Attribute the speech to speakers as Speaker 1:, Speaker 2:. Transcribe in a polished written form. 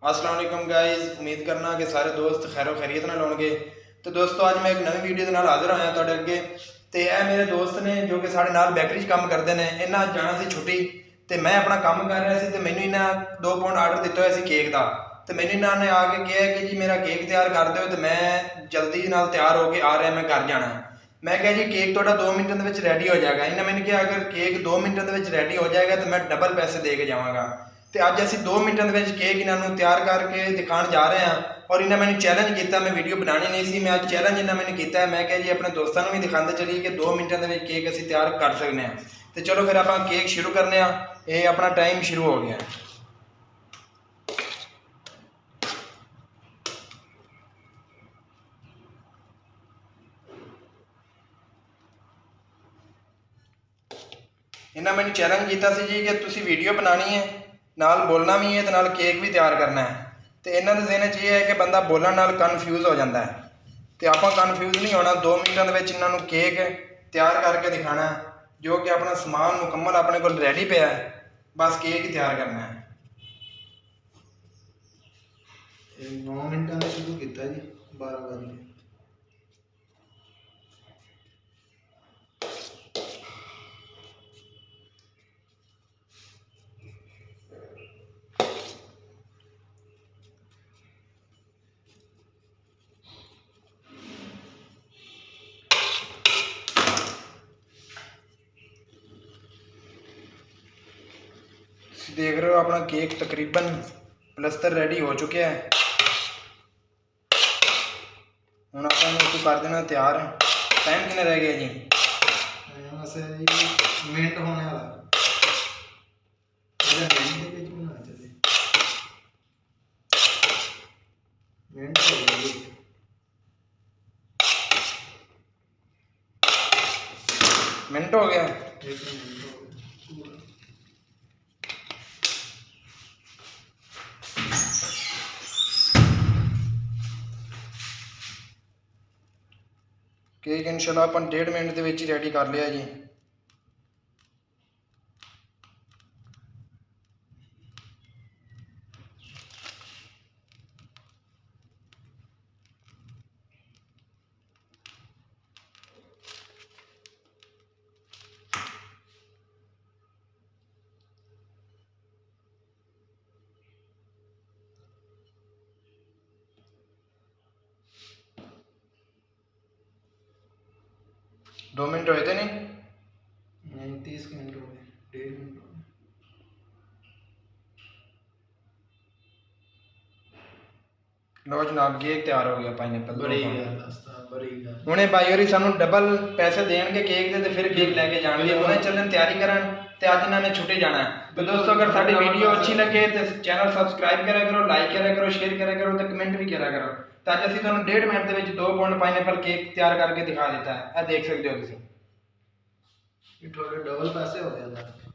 Speaker 1: अस्सलाम वालेकुम गाइस, उम्मीद करना कि सारे दोस्त खैरो खैरियत नाल होणगे। तो दोस्तों अज मैं एक नवी वीडियो दे नाल हाज़र होया तुहाडे अगे। ते ये मेरे दोस्त ने जो कि साडे नाल बेकरी च काम करदे ने। इन्हां जाना सी छुट्टी ते मैं अपना काम कर रहा सी ते मैनूं इन्हां 2 पाउंड आर्डर दिता होया सी केक दा। ते मैनूं इन्हां ने आके कहा कि जी मेरा केक तैयार कर दिओ ते मैं जल्दी नाल तैयार होके आ रहा, मैं घर जाना। मैं कहा जी केक तुहाडा 2 मिनटां दे विच रेडी हो जाएगा। इन्हें मैंने कहा अगर केक 2 मिनटां दे विच रेडी हो जाएगा तो मैं डबल पैसे दे के जावांगा। तो अज असीं 2 मिनटां दे विच केक इन्हां तैयार करके दिखाण जा रहे हैं। और इन्हें मैंने चैलेंज किया, मैं वीडियो बनानी नहीं सी, मैं अज चैलेंज इन्हें मैंने किया। मैं कहा जी अपने दोस्तों को भी दिखाते चलिए कि 2 मिनटां दे विच केक असीं तैयार कर सकते हैं। तो चलो फिर आप केक शुरू करने। ये अपना टाइम शुरू हो गया। इन्हें मैंने चैलेंज किया जी कि तुसीं वीडियो बनानी है, नाल बोलना भी है, तो नाल केक भी तैयार करना है। तो इन्हों के ज़हन च ये है कि बंदा बोलने नाल कन्फ्यूज़ हो जाता है। तो आप कन्फ्यूज़ नहीं होना। 2 मिनटां दे विच इन्हों केक तैयार करके दिखाना है, जो कि अपना समान मुकम्मल अपने को रेडी पिया है, बस केक ही तैयार करना है।
Speaker 2: 9 मिनटां ਦਾ शुरू ਕੀਤਾ जी 12 ਵਜੇ।
Speaker 1: देख रहे हो अपना केक तकरीबन प्लस्तर रेडी हो चुका है। हुण आपां इसको कर देना तैयार। टाइम कितना रह गया जी?
Speaker 2: बस मिनट होने वाला। मिनट हो गया।
Speaker 1: मिनट हो गया। केक इंशाल्लाह अपन 1.5 मिनट के विच ही रेडी कर लिया जी। दो मिनट होए थे नहीं?
Speaker 2: 30 मिनट हो गए। 1.5 मिनट हो गए।
Speaker 1: लो जनाब केक तैयार हो गया पाइनएप्पल।
Speaker 2: बड़ी गल दसदा, बड़ी गल।
Speaker 1: हुणे भाई होरी सानू डबल पैसे देणगे केक दे ते फिर केक लेके जाणगे। हुणे चलन तैयारी करन ते अज इन्होंने छुट्टी जाना है। तो दोस्तों अगर साडी वीडियो अच्छी लगे तो चैनल सबसक्राइब करा करो, लाइक करा करो, शेयर करा करो तो कमेंट भी करा करो। तो अज असीं तुहानूं 1.5 मिनट दे विच 2 पाउंड पाइनएप्पल केक तैयार करके दिखा दिता है। ये देख सकते हो तुसीं।
Speaker 2: ये थोड़े डबल पैसे हो गए।